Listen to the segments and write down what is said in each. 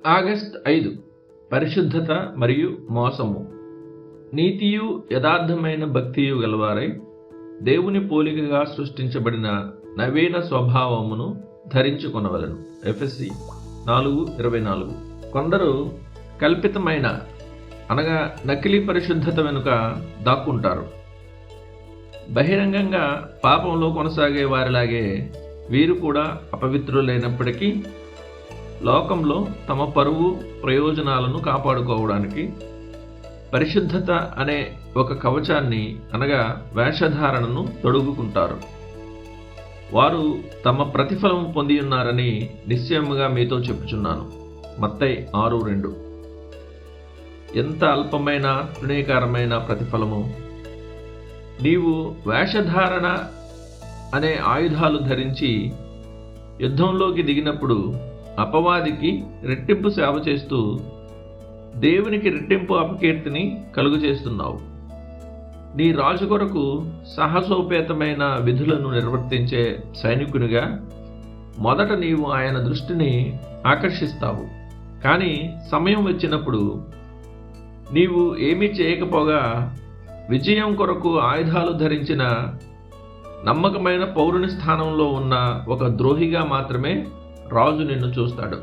August 5 పరిశుద్ధత మరియు మోసము. నీతియు యథార్థమైన భక్తియు గలవారై దేవుని పోలికగా సృష్టించబడిన నవీన స్వభావమును ధరించుకొనవలెను. ఎఫెసీ 4:24. కొందరు కల్పితమైన అనగా నకిలీ పరిశుద్ధత వెనుక దాక్కుంటారు. బహిరంగంగా పాపంలో కొనసాగే వారిలాగే వీరు కూడా అపవిత్రులైనప్పటికీ లోకంలో తమ పరువు ప్రయోజనాలను కాపాడుకోవడానికి పరిశుద్ధత అనే ఒక కవచాన్ని అనగా వేషధారణను తొడుగుకుంటారు. వారు తమ ప్రతిఫలం పొంది ఉన్నారని నిశ్చయముగా మీతో చెప్పుచున్నాను. మత్తయి 6:2. ఎంత అల్పమైన తృణీకారమైన ప్రతిఫలము! నీవు వేషధారణ అనే ఆయుధాలు ధరించి యుద్ధంలోకి దిగినప్పుడు అపవాదికి రెట్టింపు సేవ చేస్తూ దేవునికి రెట్టింపు అపకీర్తిని కలుగు చేస్తున్నావు. నీ రాజు కొరకు సాహసోపేతమైన విధులను నిర్వర్తించే సైనికునిగా మొదట నీవు ఆయన దృష్టిని ఆకర్షిస్తావు. కానీ సమయం వచ్చినప్పుడు నీవు ఏమీ చేయకపోగా విజయం కొరకు ఆయుధాలు ధరించిన నమ్మకమైన పౌరుని స్థానంలో ఉన్న ఒక ద్రోహిగా మాత్రమే రాజు నిన్ను చూస్తాడు.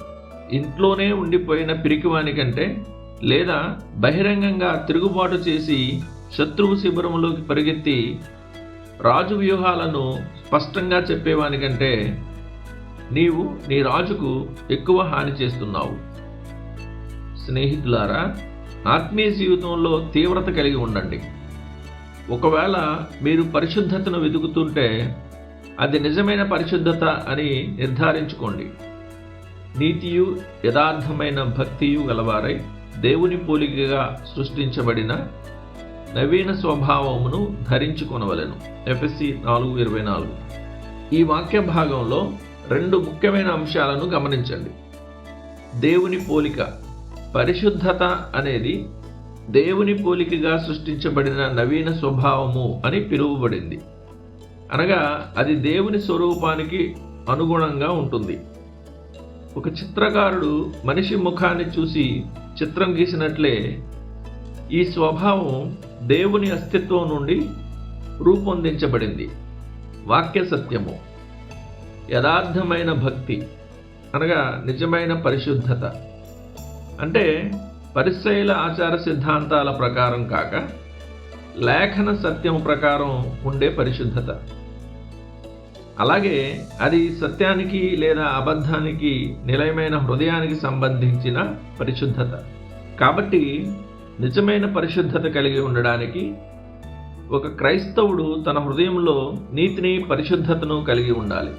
ఇంట్లోనే ఉండిపోయిన పిరికివాని కంటే లేదా బహిరంగంగా తిరుగుబాటు చేసి శత్రువు శిబిరంలోకి పరిగెత్తి రాజు వ్యూహాలను స్పష్టంగా చెప్పేవాని కంటే నీవు నీ రాజుకు ఎక్కువ హాని చేస్తున్నావు. స్నేహితులారా, ఆత్మీయ జీవితంలో తీవ్రత కలిగి ఉండండి. ఒకవేళ మీరు పరిశుద్ధతను వెతుకుతుంటే అది నిజమైన పరిశుద్ధత అని నిర్ధారించుకోండి. నీతియు యథార్థమైన భక్తియు గలవారై దేవుని పోలికగా సృష్టించబడిన నవీన స్వభావమును ధరించుకొనవలెను. ఎఫెసీ 4:24. ఈ వాక్య భాగంలో 2 ముఖ్యమైన అంశాలను గమనించండి. దేవుని పోలిక. పరిశుద్ధత అనేది దేవుని పోలికగా సృష్టించబడిన నవీన స్వభావము అని పిలువబడింది. అనగా అది దేవుని స్వరూపానికి అనుగుణంగా ఉంటుంది. ఒక చిత్రకారుడు మనిషి ముఖాన్ని చూసి చిత్రం గీసినట్లే ఈ స్వభావం దేవుని అస్తిత్వం నుండి రూపొందించబడింది. వాక్య సత్యము. యథార్థమైన భక్తి అనగా నిజమైన పరిశుద్ధత. అంటే పరిసయ్యుల ఆచార సిద్ధాంతాల ప్రకారం కాక లేఖన సత్యం ప్రకారం ఉండే పరిశుద్ధత. అలాగే అది సత్యానికి లేదా అబద్ధానికి నిలయమైన హృదయానికి సంబంధించిన పరిశుద్ధత. కాబట్టి నిజమైన పరిశుద్ధత కలిగి ఉండడానికి ఒక క్రైస్తవుడు తన హృదయంలో నీతిని పరిశుద్ధతను కలిగి ఉండాలి.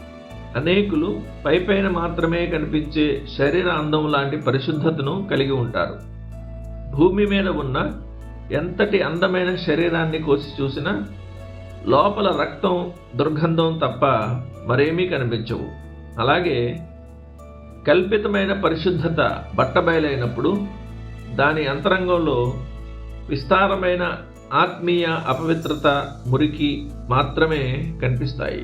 అనేకులు పైపైన మాత్రమే కనిపించే శరీర అందం లాంటి పరిశుద్ధతను కలిగి ఉంటారు. భూమి మీద ఉన్న ఎంతటి అందమైన శరీరాన్ని కోసి చూసినా లోపల రక్తం, దుర్గంధం తప్ప మరేమీ కనిపించవు. అలాగే కల్పితమైన పరిశుద్ధత బట్టబయలైనప్పుడు దాని అంతరంగంలో విస్తారమైన ఆత్మీయ అపవిత్రత, మురికి మాత్రమే కనిపిస్తాయి.